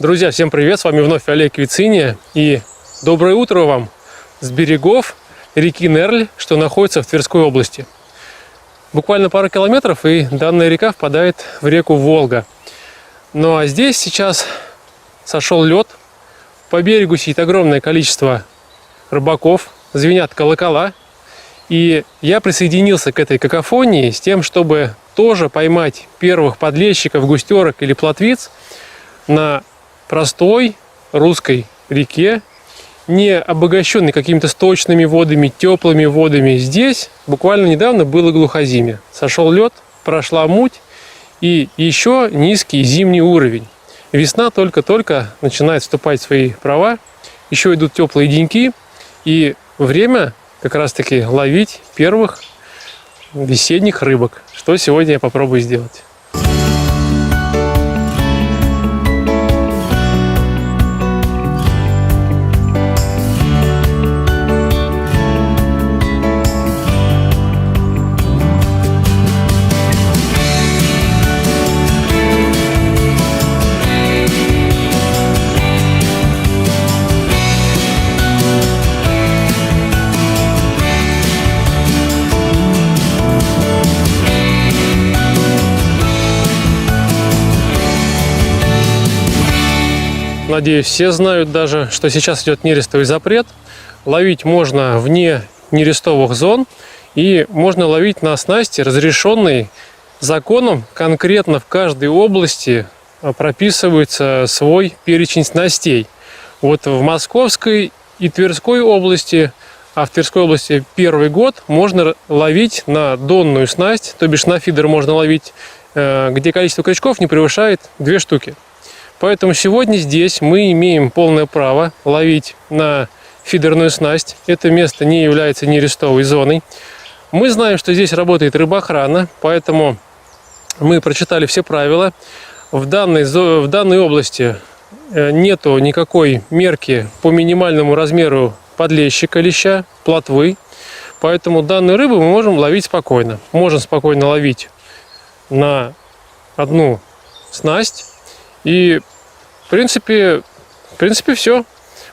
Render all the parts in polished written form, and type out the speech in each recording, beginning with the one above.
Друзья, всем привет! С вами вновь Олег Вициния. И доброе утро вам с берегов реки Нерль, что находится в Тверской области. Буквально пару километров, и данная река впадает в реку Волга. Ну а здесь сейчас сошел лед. По берегу сидит огромное количество рыбаков, звенят колокола. И я присоединился к этой какофонии с тем, чтобы тоже поймать первых подлещиков, густерок или плотвиц на простой русской реке, не обогащенной какими-то сточными водами, теплыми водами. Здесь буквально недавно было глухозимье. Сошел лед, прошла муть и еще низкий зимний уровень. Весна только-только начинает вступать в свои права, еще идут теплые деньки, и время как раз-таки ловить первых весенних рыбок, что сегодня я попробую сделать. Надеюсь, все знают даже, что сейчас идет нерестовый запрет. Ловить можно вне нерестовых зон, и можно ловить на снасти, разрешенной законом. Конкретно в каждой области прописывается свой перечень снастей. Вот в Московской и Тверской области, а в Тверской области первый год, можно ловить на донную снасть, то бишь на фидер можно ловить, где количество крючков не превышает 2 штуки. Поэтому сегодня здесь мы имеем полное право ловить на фидерную снасть. Это место не является нерестовой зоной. Мы знаем, что здесь работает рыбоохрана, поэтому мы прочитали все правила. В данной области нету никакой мерки по минимальному размеру подлещика, леща, плотвы. Поэтому данную рыбу мы можем ловить спокойно. Можем спокойно ловить на одну снасть. И в принципе все.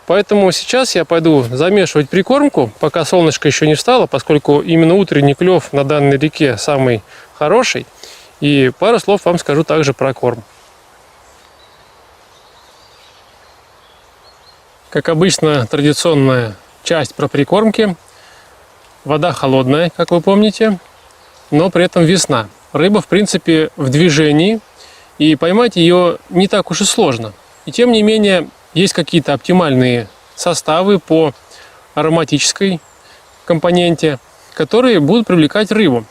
Поэтому сейчас я пойду замешивать прикормку, пока солнышко еще не встало, поскольку именно утренний клев на данной реке самый хороший. И пару слов вам скажу также про корм. Как обычно, традиционная часть про прикормки. Вода холодная, как вы помните, но при этом весна. Рыба, в принципе, в движении. И поймать ее не так уж и сложно. И тем не менее, есть какие-то оптимальные составы по ароматической компоненте, которые будут привлекать рыбу.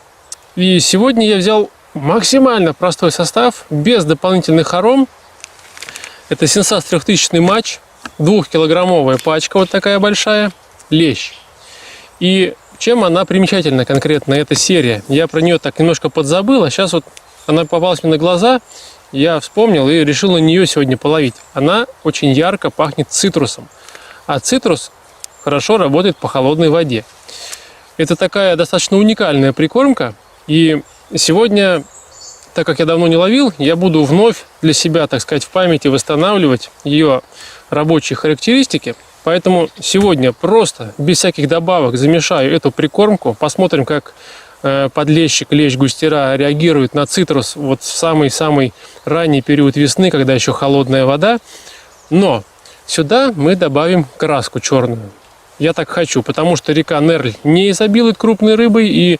И сегодня я взял максимально простой состав, без дополнительных аром. Это Сенсас 3000 матч, 2-килограммовая пачка, вот такая большая, лещ. И чем она примечательна конкретно, эта серия? Я про нее так немножко подзабыл, а сейчас вот она попалась мне на глаза. Я вспомнил и решил на нее сегодня половить. Она очень ярко пахнет цитрусом. А цитрус хорошо работает по холодной воде. Это такая достаточно уникальная прикормка. И сегодня, так как я давно не ловил, я буду вновь для себя, так сказать, в памяти восстанавливать ее рабочие характеристики. Поэтому сегодня просто без всяких добавок замешаю эту прикормку. Посмотрим, как подлещик, лещ, густера реагирует на цитрус вот в самый-самый ранний период весны, когда еще холодная вода. Но сюда мы добавим краску черную. Я так хочу, потому что река Нерль не изобилует крупной рыбой, и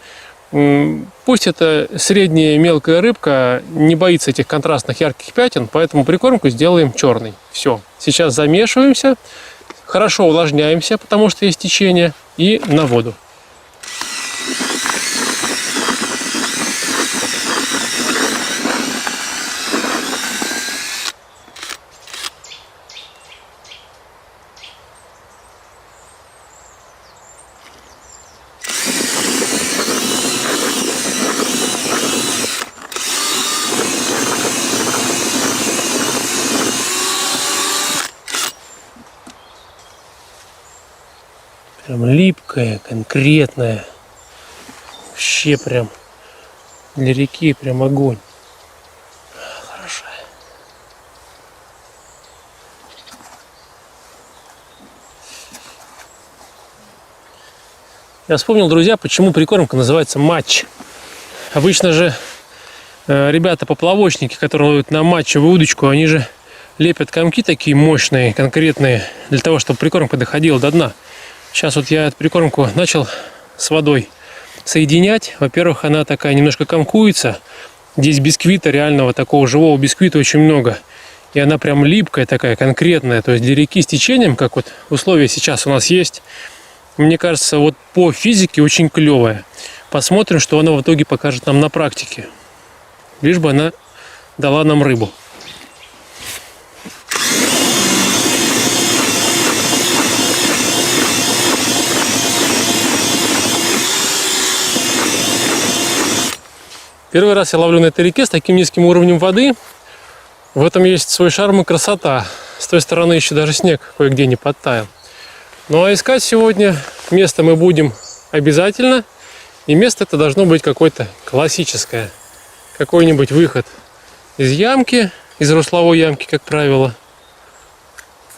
пусть это средняя мелкая рыбка не боится этих контрастных ярких пятен, поэтому прикормку сделаем черной. Все, сейчас замешиваемся, хорошо увлажняемся, потому что есть течение, и на воду. Прям липкая, конкретная. Вообще прям для реки прям огонь. Хорошая. Я вспомнил, друзья, почему прикормка называется матч. Обычно же ребята-поплавочники, которые ловят на матчевую удочку, они же лепят комки такие мощные, конкретные, для того, чтобы прикормка доходила до дна. Сейчас вот я эту прикормку начал с водой соединять. Во-первых, она такая немножко комкуется. Здесь бисквита, реального такого живого бисквита очень много. И она прям липкая такая, конкретная. То есть для реки с течением, как вот условия сейчас у нас есть, мне кажется, вот по физике очень клевая. Посмотрим, что она в итоге покажет нам на практике. Лишь бы она дала нам рыбу. Первый раз я ловлю на этой реке с таким низким уровнем воды. В этом есть свой шарм и красота. С той стороны еще даже снег кое-где не подтаял. Ну а искать сегодня место мы будем обязательно. И место это должно быть какое-то классическое. Какой-нибудь выход из ямки, из русловой ямки, как правило.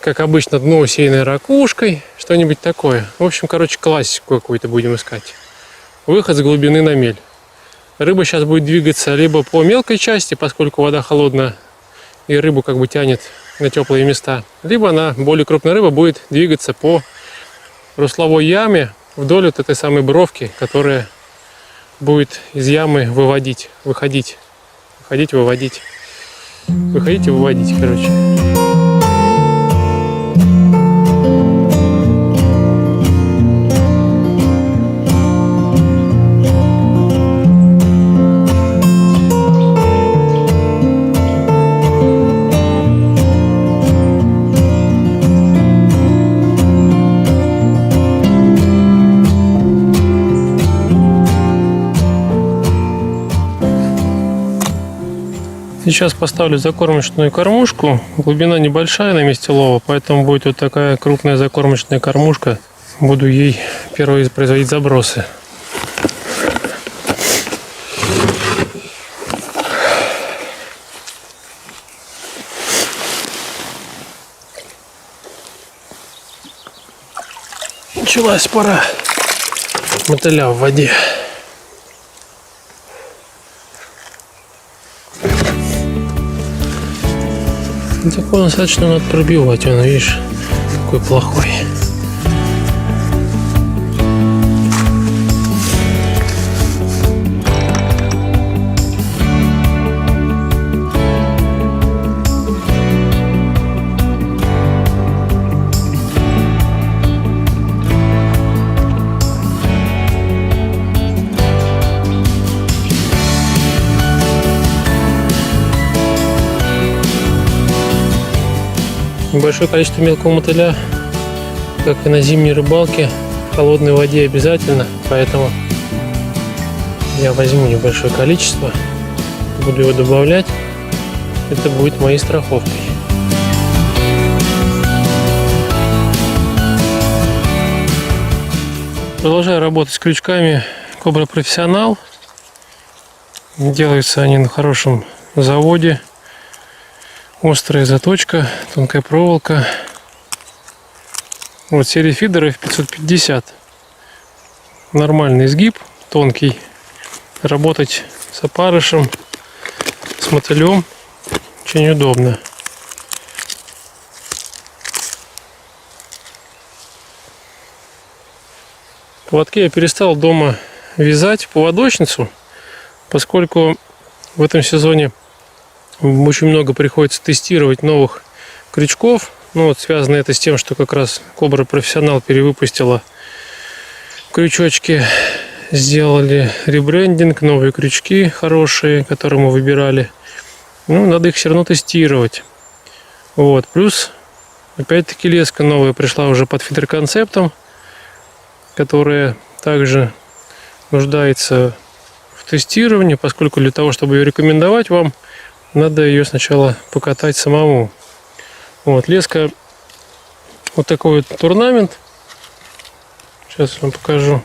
Как обычно, дно усеянное ракушкой. Что-нибудь такое. В общем, короче, классику какую-то будем искать. Выход с глубины на мель. Рыба сейчас будет двигаться либо по мелкой части, поскольку вода холодная и рыбу как бы тянет на теплые места, либо она, более крупная рыба, будет двигаться по русловой яме вдоль вот этой самой бровки, которая будет из ямы выводить, выходить, выводить, выходить и выводить, короче. Сейчас поставлю закормочную кормушку. Глубина небольшая на месте лова, поэтому будет вот такая крупная закормочная кормушка. Буду ей первый производить забросы. Началась пора мотыля в воде. Такой достаточно надо пробивать, он, видишь, какой плохой. Небольшое количество мелкого мотыля, как и на зимней рыбалке, в холодной воде обязательно, поэтому я возьму небольшое количество, буду его добавлять, это будет моей страховкой. Продолжаю работать с крючками Cobra Professional. Делаются они на хорошем заводе. Острая заточка, тонкая проволока. Вот серия фидеров 550. Нормальный изгиб, тонкий. Работать с опарышем, с мотылем очень удобно. Поводки я перестал дома вязать в поводочницу, поскольку в этом сезоне очень много приходится тестировать новых крючков. Ну вот связано это с тем, что как раз Cobra Professional перевыпустила крючочки, сделали ребрендинг, новые крючки хорошие, которые мы выбирали. Ну, надо их все равно тестировать. Вот. Плюс, опять-таки, леска новая пришла уже под фидер-концептом, которая также нуждается в тестировании, поскольку для того, чтобы ее рекомендовать вам, надо ее сначала покатать самому. Вот, леска вот такой вот турнамент. Сейчас вам покажу.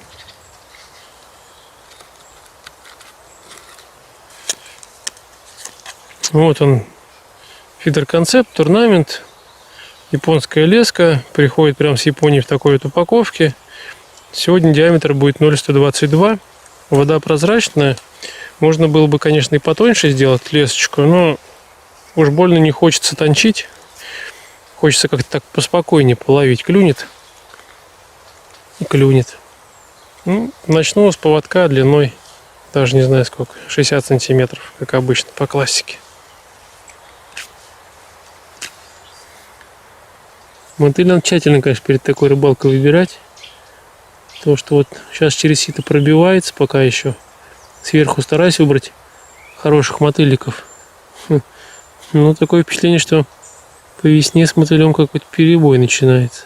Вот он, фидер-концепт, турнамент, японская леска, приходит прямо с Японии в такой вот упаковке. Сегодня диаметр будет 0,122. Вода прозрачная. Можно было бы, конечно, и потоньше сделать лесочку, но уж больно не хочется тончить. Хочется как-то так поспокойнее половить. Клюнет и клюнет. Ну, начну с поводка длиной, даже не знаю сколько, 60 сантиметров, как обычно, по классике. Мотыль надо тщательно, конечно, перед такой рыбалкой выбирать. Потому что вот сейчас через сито пробивается пока еще. Сверху стараюсь выбрать хороших мотыликов. Ну, такое впечатление, что по весне с мотылем какой-то перебой начинается.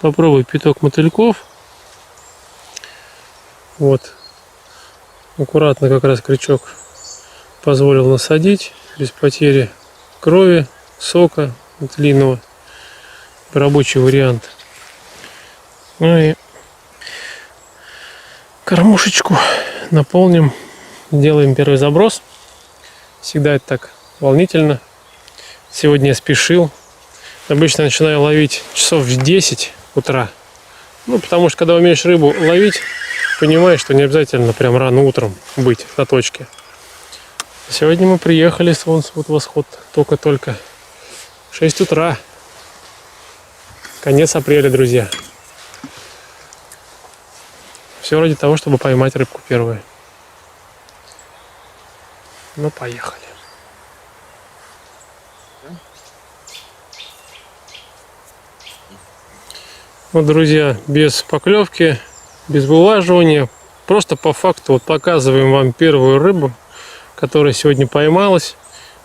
Попробую пяток мотыльков. Вот. Аккуратно как раз крючок позволил насадить, без потери крови, сока мотылиного. Рабочий вариант. Ну и кормушечку наполним, делаем первый заброс. Всегда это так волнительно. Сегодня я спешил. Обычно начинаю ловить часов в 10 утра. Ну, потому что когда умеешь рыбу ловить, понимаешь, что не обязательно прям рано утром быть на точке. Сегодня мы приехали, солнце, вот восход только-только. 6 утра. Конец апреля, друзья. Все ради того, чтобы поймать рыбку первую. Ну, поехали. Вот, друзья, без поклевки, без вылаживания, просто по факту вот показываем вам первую рыбу, которая сегодня поймалась.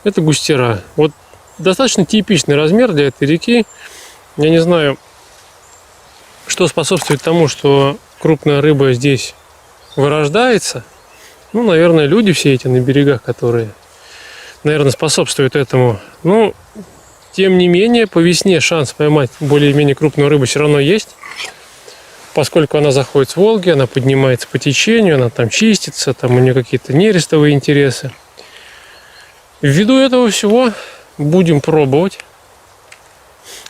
Это густера. Вот достаточно типичный размер для этой реки. Я не знаю, что способствует тому, что крупная рыба здесь вырождается. Ну, наверное, люди все эти на берегах, которые, наверное, способствуют этому. Но, тем не менее, по весне шанс поймать более-менее крупную рыбу все равно есть. Поскольку она заходит с Волги, она поднимается по течению, она там чистится, там у нее какие-то нерестовые интересы. Ввиду этого всего будем пробовать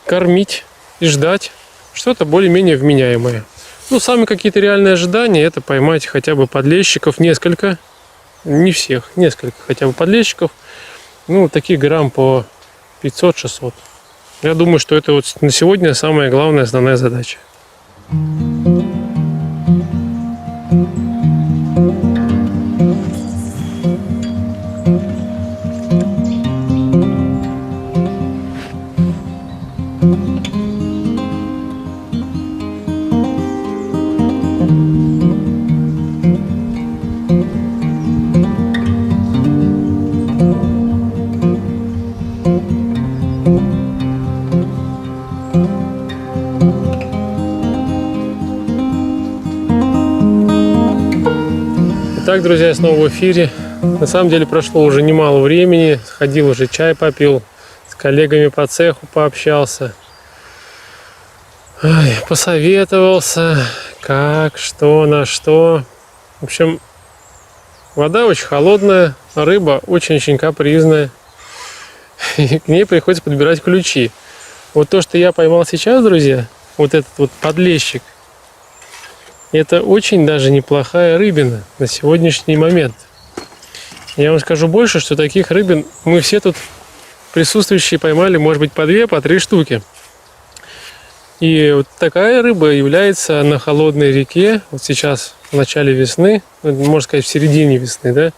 кормить и ждать что-то более-менее вменяемое. Ну, самые какие-то реальные ожидания — это поймать хотя бы подлещиков несколько, не всех, несколько хотя бы подлещиков, ну, таких грамм по 500-600. Я думаю, что это вот на сегодня самая главная, основная задача. Итак, друзья, я снова в эфире. На самом деле прошло уже немало времени. Ходил уже, чай попил, с коллегами по цеху пообщался. Ой, посоветовался, как, что, на что. В общем, вода очень холодная, рыба очень-очень капризная. И к ней приходится подбирать ключи. Вот то, что я поймал сейчас, друзья, вот этот вот подлещик, это очень даже неплохая рыбина на сегодняшний момент. Я вам скажу больше, что таких рыбин мы все тут присутствующие поймали, может быть, по 2, по 3 штуки. И вот такая рыба является на холодной реке, вот сейчас в начале весны, можно сказать, в середине весны, да,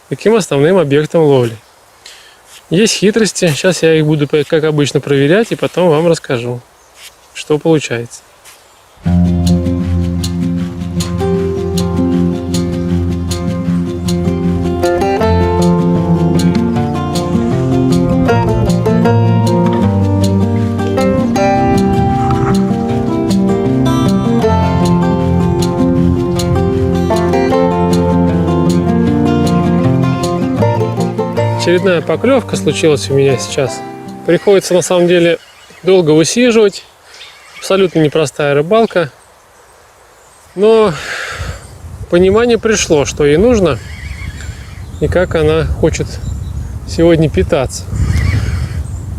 таким основным объектом ловли. Есть хитрости, сейчас я их буду, как обычно, проверять, и потом вам расскажу, что получается. Очередная поклевка случилась у меня сейчас. Приходится на самом деле долго высиживать. Абсолютно непростая рыбалка. Но понимание пришло, что ей нужно и как она хочет сегодня питаться.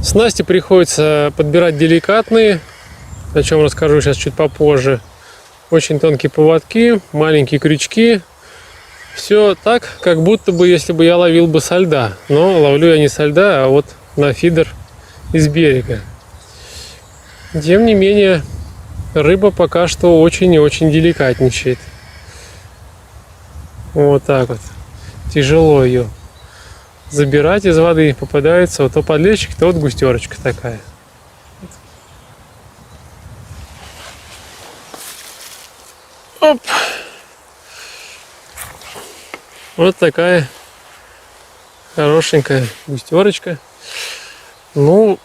Снасти приходится подбирать деликатные, о чем расскажу сейчас чуть попозже. очень тонкие поводки, маленькие крючки. Все так, как будто бы, если бы я ловил бы со льда. Но ловлю я не со льда, а вот на фидер из берега. Тем не менее, рыба пока что очень и очень деликатничает. Вот так вот. Тяжело ее забирать из воды. Попадается вот то подлещик, то вот густерочка такая. Оп! Вот такая хорошенькая густерочка. Ну,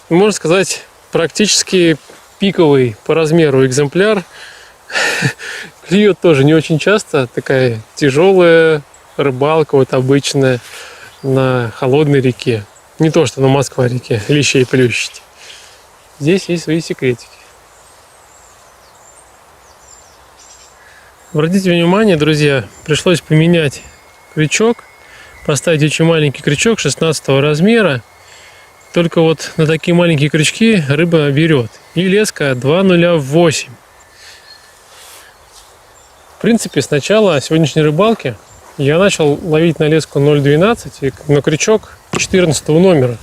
можно сказать, практически пиковый по размеру экземпляр. Клюет тоже не очень часто. Такая тяжелая рыбалка, вот обычная, на холодной реке. Не то, что на Москва-реке лещей плющить. Здесь есть свои секретики. Обратите внимание, друзья, пришлось поменять крючок, поставить очень маленький крючок 16 размера. Только вот на такие маленькие крючки рыба берет. И леска 2,08. В принципе, с начала сегодняшней рыбалки я начал ловить на леску 0,12 и на крючок 14 номера.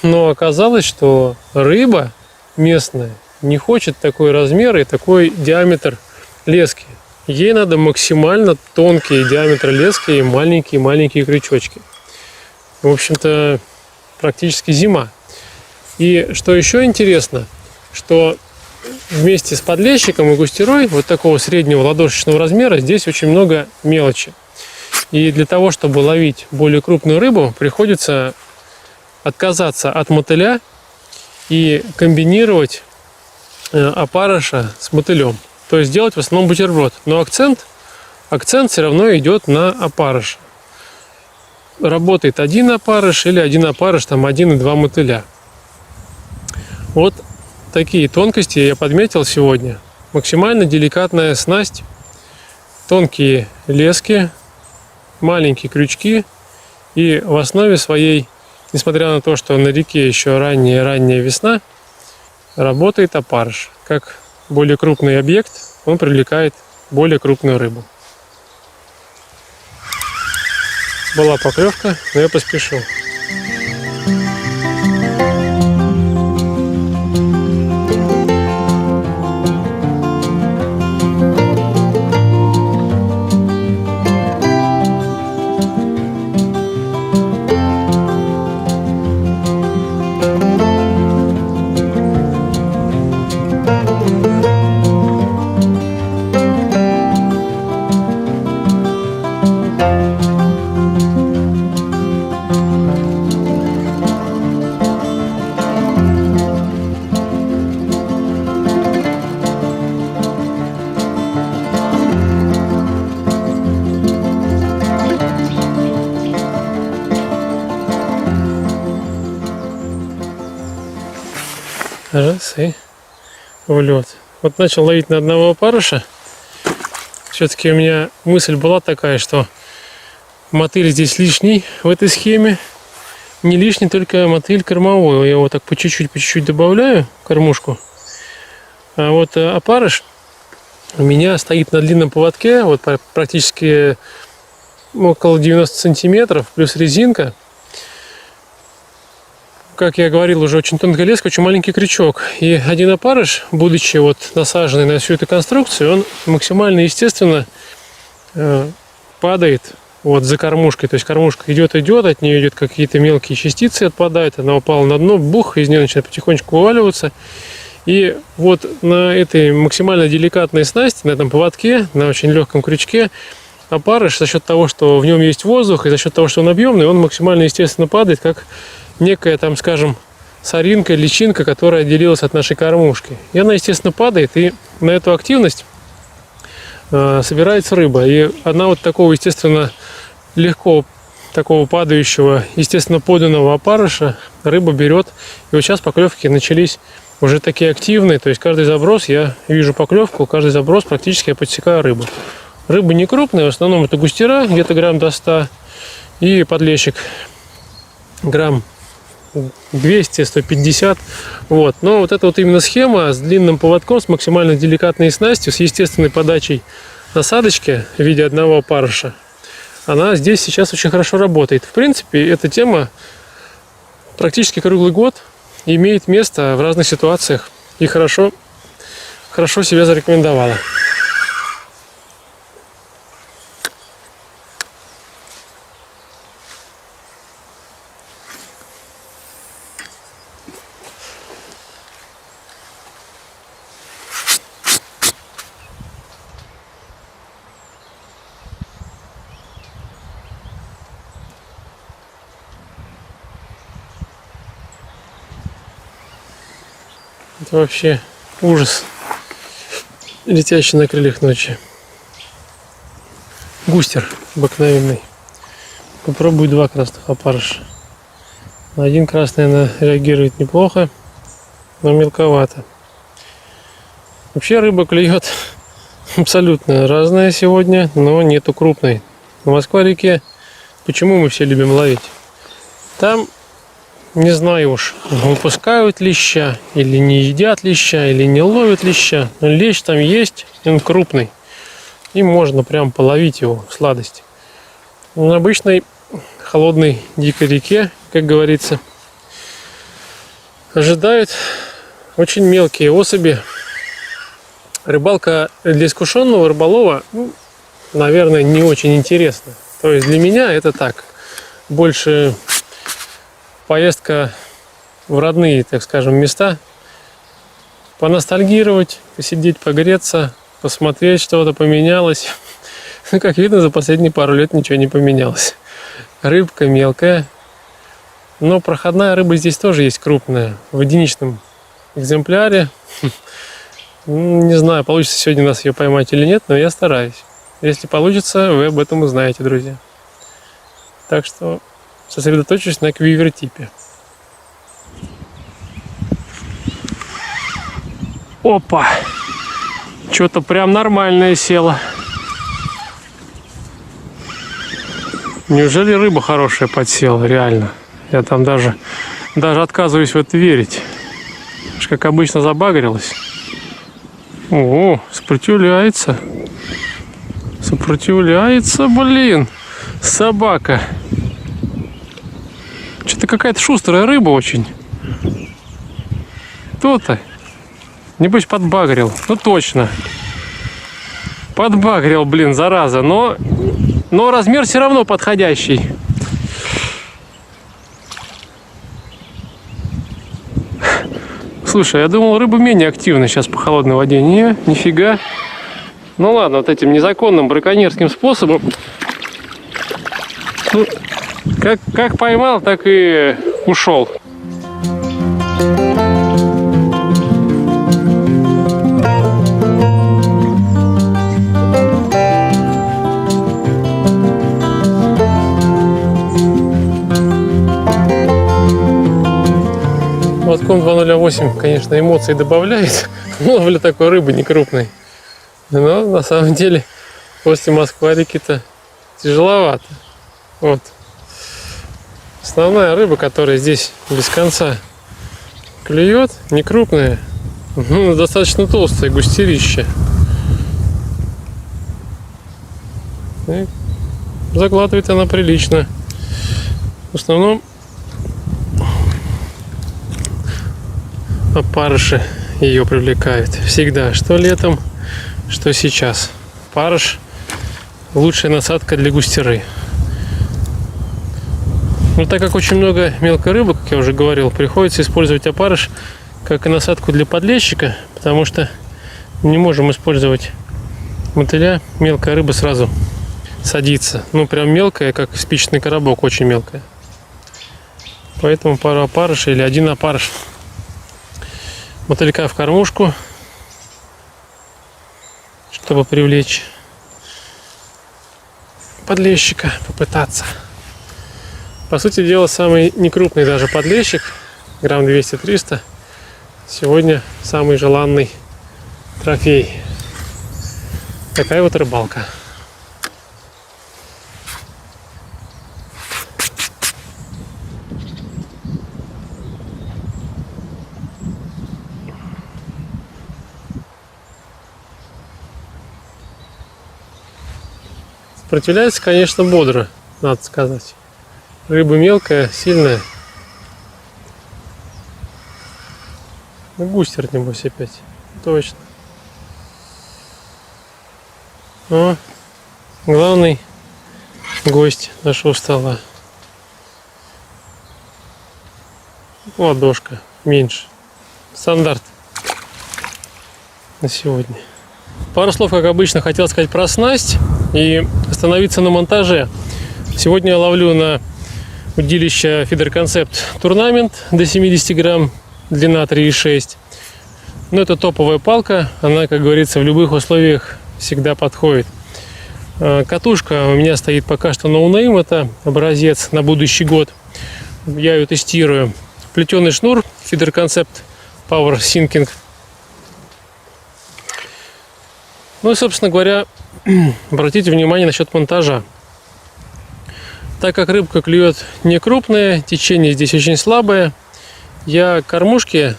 Но оказалось, что рыба местная не хочет такой размер и такой диаметр лески. Ей надо максимально тонкий диаметр лески и маленькие крючочки. В общем-то, практически зима. И что еще интересно, что вместе с подлещиком и густерой вот такого среднего ладошечного размера здесь очень много мелочи. И для того, чтобы ловить более крупную рыбу, приходится отказаться от мотыля и комбинировать опарыша с мотылем. То есть делать в основном бутерброд. Но акцент все равно идет на опарыш. Работает один опарыш или один опарыш, там 1 и 2 мотыля. Вот такие тонкости я подметил сегодня. Максимально деликатная снасть, тонкие лески, маленькие крючки. И в основе своей, несмотря на то, что на реке еще ранняя весна, работает опарыш. Как более крупный объект, он привлекает более крупную рыбу. Была поклевка, но я поспешил. Раз и в лед. Вот начал ловить на одного опарыша. Все-таки у меня мысль была такая, что мотыль здесь лишний в этой схеме. Не лишний только мотыль кормовой. Я его так по чуть-чуть добавляю, кормушку. А вот опарыш у меня стоит на длинном поводке, вот практически около 90 сантиметров, плюс резинка. Как я говорил, уже очень тонкая леска, очень маленький крючок. И один опарыш, будучи вот насаженный на всю эту конструкцию, он максимально естественно падает вот за кормушкой. То есть кормушка идет, от нее идет какие-то мелкие частицы, отпадают, она упала на дно, бух, из нее начинает потихонечку вываливаться. И вот на этой максимально деликатной снасти, на этом поводке, на очень легком крючке, опарыш за счет того, что в нем есть воздух, и за счет того, что он объемный, он максимально естественно падает, как некая, там, скажем, соринка, личинка, которая отделилась от нашей кормушки. И она, естественно, падает, и на эту активность собирается рыба. И она вот такого, естественно, легко такого падающего, естественно, поданного опарыша рыба берет. И вот сейчас поклевки начались уже такие активные. То есть каждый заброс я вижу поклевку, каждый заброс практически я подсекаю рыбу. Рыба не крупная, в основном это густера, где-то грамм до 100. И подлещик грамм 200-150. Вот. Но вот эта вот именно схема с длинным поводком, с максимально деликатной снастью, с естественной подачей насадочки в виде одного опарыша, она здесь сейчас очень хорошо работает. В принципе, эта тема практически круглый год имеет место в разных ситуациях и хорошо себя зарекомендовала. Это вообще ужас, летящий на крыльях ночи. Густер обыкновенный. Попробуй 2 красных опарыша. На один красный она реагирует неплохо, но мелковато. Вообще рыба клюет абсолютно разная сегодня, но нету крупной. На Москва-реке почему мы все любим ловить? Там, не знаю уж, выпускают леща, или не едят леща, или не ловят леща. Но лещ там есть, он крупный. И можно прям половить его в сладости. На обычной холодной дикой реке, как говорится, ожидают очень мелкие особи. Рыбалка для искушенного рыболова, наверное, не очень интересна. То есть для меня это так, больше поездка в родные, так скажем, места, поностальгировать, посидеть, погреться, посмотреть, что-то поменялось. Как видно, за последние пару лет ничего не поменялось. Рыбка мелкая, но проходная рыба здесь тоже есть крупная, в единичном экземпляре. Не знаю, получится сегодня у нас ее поймать или нет, но я стараюсь. Если получится, вы об этом узнаете, друзья. Так что сосредоточусь на квивертипе. Опа! Что-то прям нормальное село. Неужели рыба хорошая подсела? Реально. Я там даже отказываюсь в это верить. Как обычно забагрилась. О, сопротивляется. Сопротивляется, блин. Собака. Что-то какая-то шустрая рыба очень. Кто-то. Небось подбагрил. Ну точно. Подбагрил, блин, зараза. Но размер все равно подходящий. Слушай, я думал, рыба менее активна сейчас по холодной воде. Не, нифига. Ну ладно, вот этим незаконным браконьерским способом. Ну, как поймал, так и ушел. Лотком 208, конечно, эмоции добавляет. Ловля такой рыбы не крупной. Но на самом деле после Москва-реки-то тяжеловато. Вот. Основная рыба, которая здесь без конца клюет, не крупная, но достаточно толстая, густерища. И заглатывает она прилично. В основном опарыши ее привлекают. Всегда, что летом, что сейчас. Опарыш — лучшая насадка для густеры. Но так как очень много мелкой рыбы, как я уже говорил, приходится использовать опарыш как и насадку для подлещика, потому что не можем использовать мотыля. Мелкая рыба сразу садится. Ну, прям мелкая, как спичечный коробок, очень мелкая. Поэтому пару опарышей или один опарыш. Мотылька в кормушку, чтобы привлечь подлещика, попытаться. По сути дела, самый некрупный даже подлещик, грамм 200-300, сегодня самый желанный трофей. Такая вот рыбалка. Сопротивляется, конечно, бодро, надо сказать. Рыба мелкая, сильная. Ну, густер, небось, опять. Точно. О, главный гость нашего стола. Ладошка меньше. Стандарт на сегодня. Пару слов, как обычно, хотел сказать про снасть и остановиться на монтаже. Сегодня я ловлю на удилище Feeder Concept Tournament до 70 грамм, длина 3,6. Но это топовая палка, она, как говорится, в любых условиях всегда подходит. Катушка у меня стоит пока что no name, это образец на будущий год. Я ее тестирую. Плетеный шнур Feeder Concept Power Sinking. Ну и, собственно говоря, обратите внимание насчет монтажа. Так как рыбка клюет не крупная, течение здесь очень слабое, я к кормушке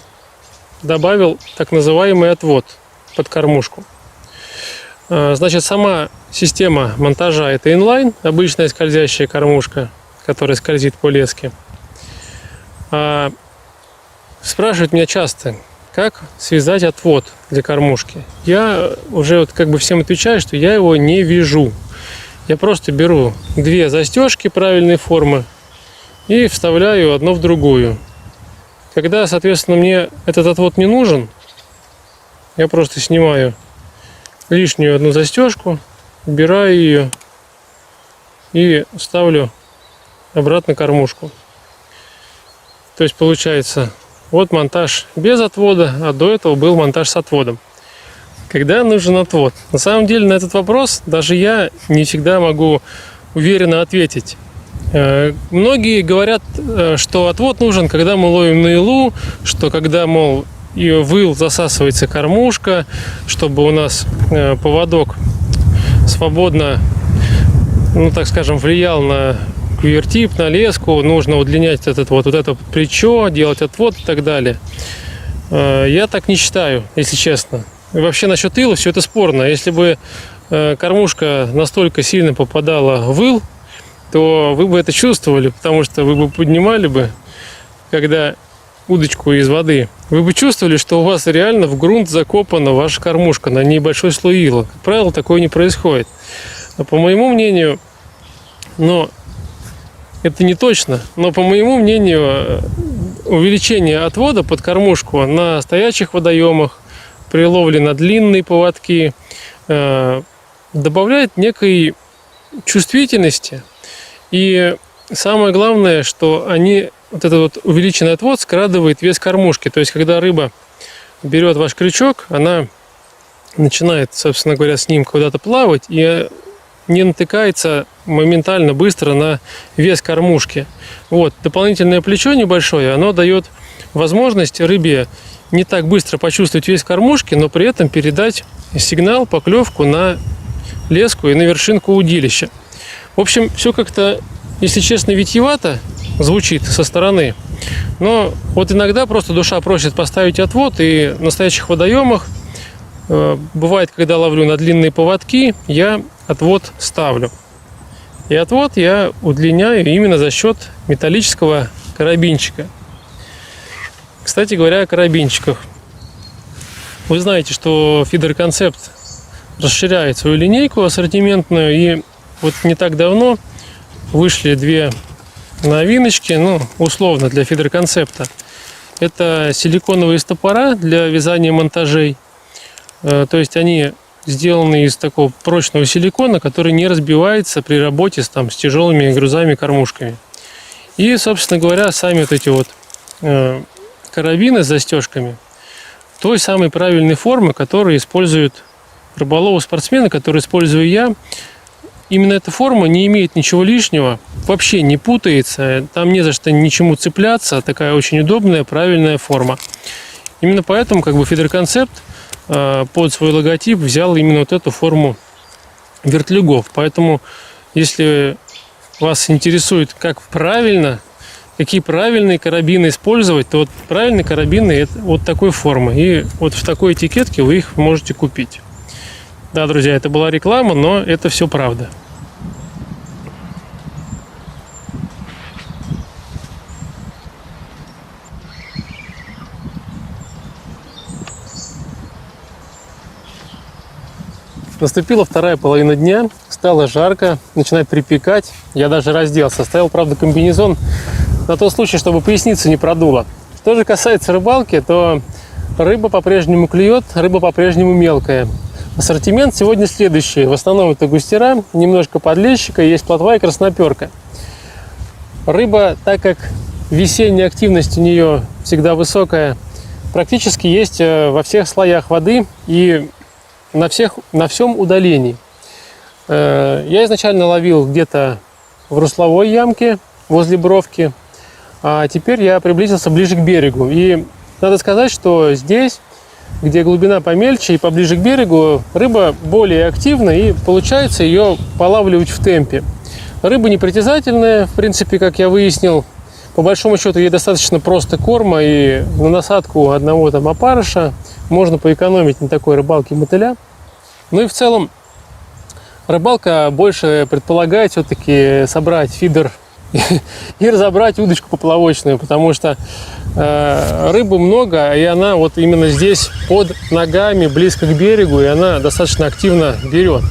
добавил так называемый отвод под кормушку. Значит, сама система монтажа это инлайн, обычная скользящая кормушка, которая скользит по леске. Спрашивают меня часто, как связать отвод для кормушки. Я уже вот как бы всем отвечаю, что я его не вяжу. Я просто беру две застежки правильной формы и вставляю одну в другую. Когда, соответственно, мне этот отвод не нужен, я просто снимаю лишнюю одну застежку, убираю ее и ставлю обратно кормушку. То есть получается, вот монтаж без отвода, а до этого был монтаж с отводом. Когда нужен отвод? На самом деле на этот вопрос даже я не всегда могу уверенно ответить. Многие говорят, что отвод нужен, когда мы ловим на илу, что когда, мол, и в ил засасывается кормушка, чтобы у нас поводок свободно, ну так скажем, влиял на квивертип, на леску, нужно удлинять вот это плечо, делать отвод и так далее. Я так не считаю, если честно. И вообще насчет ила все это спорно. Если бы кормушка настолько сильно попадала в ил, то вы бы это чувствовали, потому что вы бы поднимали бы, когда удочку из воды, вы бы чувствовали, что у вас реально в грунт закопана ваша кормушка, на ней большой слой ила. Как правило, такое не происходит. Но по моему мнению, это не точно, но по моему мнению, увеличение отвода под кормушку на стоячих водоемах, при ловле на длинные поводки, добавляет некой чувствительности. И самое главное, что вот этот вот увеличенный отвод скрадывает вес кормушки. То есть, когда рыба берет ваш крючок, она начинает, собственно говоря, с ним куда-то плавать и не натыкается моментально быстро на вес кормушки. Вот. Дополнительное плечо небольшое, оно дает возможность рыбе не так быстро почувствовать вес кормушки, но при этом передать сигнал, поклевку на леску и на вершинку удилища. В общем, все как-то, если честно, витиевато звучит со стороны. Но вот иногда просто душа просит поставить отвод, и в настоящих водоемах, бывает, когда ловлю на длинные поводки, я отвод ставлю. И отвод я удлиняю именно за счет металлического карабинчика. Кстати говоря, о карабинчиках. Вы знаете, что Feeder Concept расширяет свою линейку ассортиментную, и вот не так давно вышли две новиночки, условно для Feeder Concept. Это силиконовые стопора для вязания монтажей. То есть они сделаны из такого прочного силикона, который не разбивается при работе с тяжелыми грузами, кормушками. И, собственно говоря, сами вот эти вот карабины с застежками той самой правильной формы, которую используют рыболовы-спортсмены, которые использую я. Именно эта форма не имеет ничего лишнего, вообще не путается, там не за что ничему цепляться, такая очень удобная, правильная форма. Именно поэтому Feeder Concept под свой логотип взял именно вот эту форму вертлюгов. Поэтому, если вас интересует, какие правильные карабины использовать, то вот правильные карабины это вот такой формы. И вот в такой этикетке вы их можете купить. Да, друзья, это была реклама, но это все правда. Наступила вторая половина дня, стало жарко, начинает припекать. Я даже разделся, оставил, правда, комбинезон на тот случай, чтобы поясницу не продуло. Что же касается рыбалки, то рыба по-прежнему клюет, рыба по-прежнему мелкая. Ассортимент сегодня следующий. В основном это густера, немножко подлещика, есть плотва и красноперка. Рыба, так как весенняя активность у нее всегда высокая, практически есть во всех слоях воды и на всем удалении. Я изначально ловил где-то в русловой ямке возле бровки, а теперь я приблизился ближе к берегу. И надо сказать, что здесь, где глубина помельче и поближе к берегу, рыба более активна и получается ее полавливать в темпе. Рыба непритязательная, в принципе, как я выяснил. По большому счету ей достаточно просто корма, и на насадку одного там опарыша можно поэкономить на такой рыбалке мотыля. Ну и в целом рыбалка больше предполагает все-таки собрать фидер и разобрать удочку поплавочную, потому что рыбы много, и она вот именно здесь под ногами, близко к берегу, и она достаточно активно берет.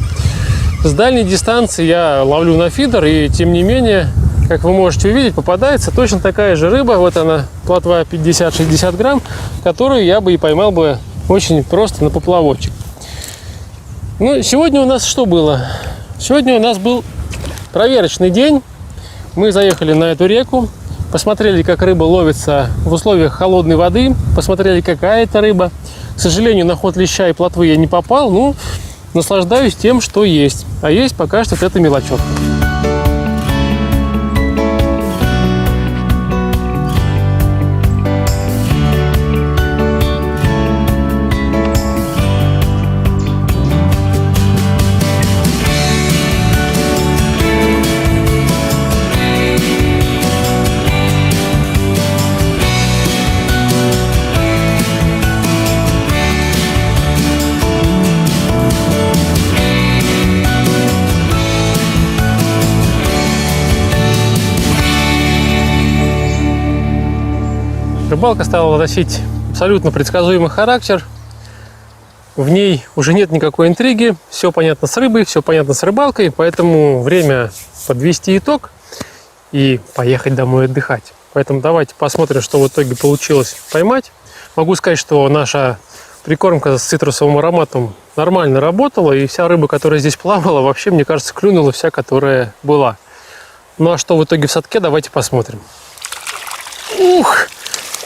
С дальней дистанции я ловлю на фидер, и тем не менее, как вы можете увидеть, попадается точно такая же рыба. Вот она, плотва 50-60 грамм, которую я бы и поймал бы очень просто на поплавочек. Ну, сегодня у нас что было? Сегодня у нас был проверочный день. Мы заехали на эту реку, посмотрели, как рыба ловится в условиях холодной воды, посмотрели, какая это рыба. К сожалению, на ход леща и плотвы я не попал, но наслаждаюсь тем, что есть. А есть пока что это мелочевка. Рыбалка стала носить абсолютно предсказуемый характер. В ней уже нет никакой интриги. Все понятно с рыбой, все понятно с рыбалкой. Поэтому время подвести итог и поехать домой отдыхать. Поэтому давайте посмотрим, что в итоге получилось поймать. Могу сказать, что наша прикормка с цитрусовым ароматом нормально работала. И вся рыба, которая здесь плавала, вообще, мне кажется, клюнула вся, которая была. Ну а что в итоге в садке, давайте посмотрим. Ух!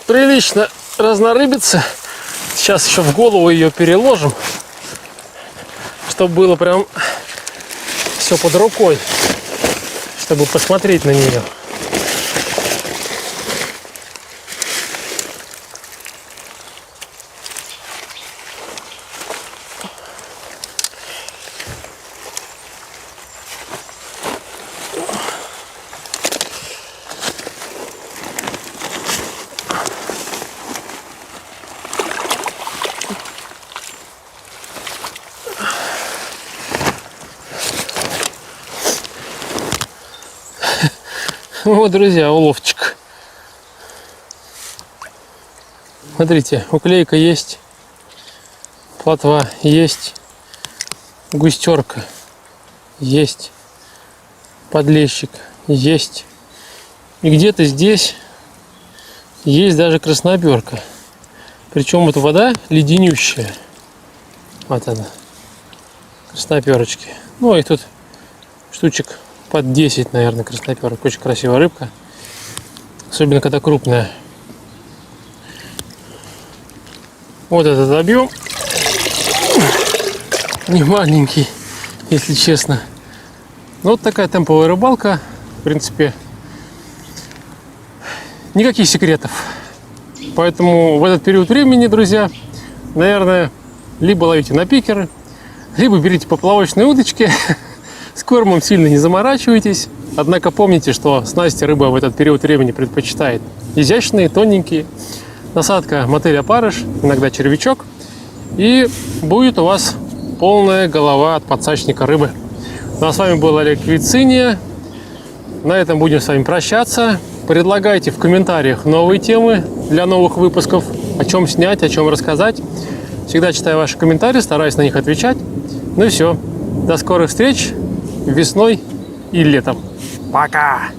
Прилично разнорыбится. Сейчас еще в голову ее переложим, чтобы было прям все под рукой, чтобы посмотреть на нее. Вот, друзья, уловчик. Смотрите, уклейка есть, плотва есть, густерка есть, подлещик есть. И где-то здесь есть даже красноперка. Причем эта вода леденющая. Вот она, красноперочки. Ну и тут штучек под 10, наверное, красноперок. Очень красивая рыбка. Особенно, когда крупная. Вот этот объем. Не маленький, если честно. Но вот такая темповая рыбалка. В принципе, никаких секретов. Поэтому в этот период времени, друзья, наверное, либо ловите на пикеры, либо берите поплавочные удочки. С кормом сильно не заморачивайтесь. Однако помните, что снасти рыба в этот период времени предпочитает изящные, тоненькие. Насадка мотыль-опарыш, иногда червячок. И будет у вас полная голова от подсачника рыбы. Ну а с вами был Олег Вициния. На этом будем с вами прощаться. Предлагайте в комментариях новые темы для новых выпусков. О чем снять, о чем рассказать. Всегда читаю ваши комментарии, стараюсь на них отвечать. Ну и все. До скорых встреч весной и летом. Пока!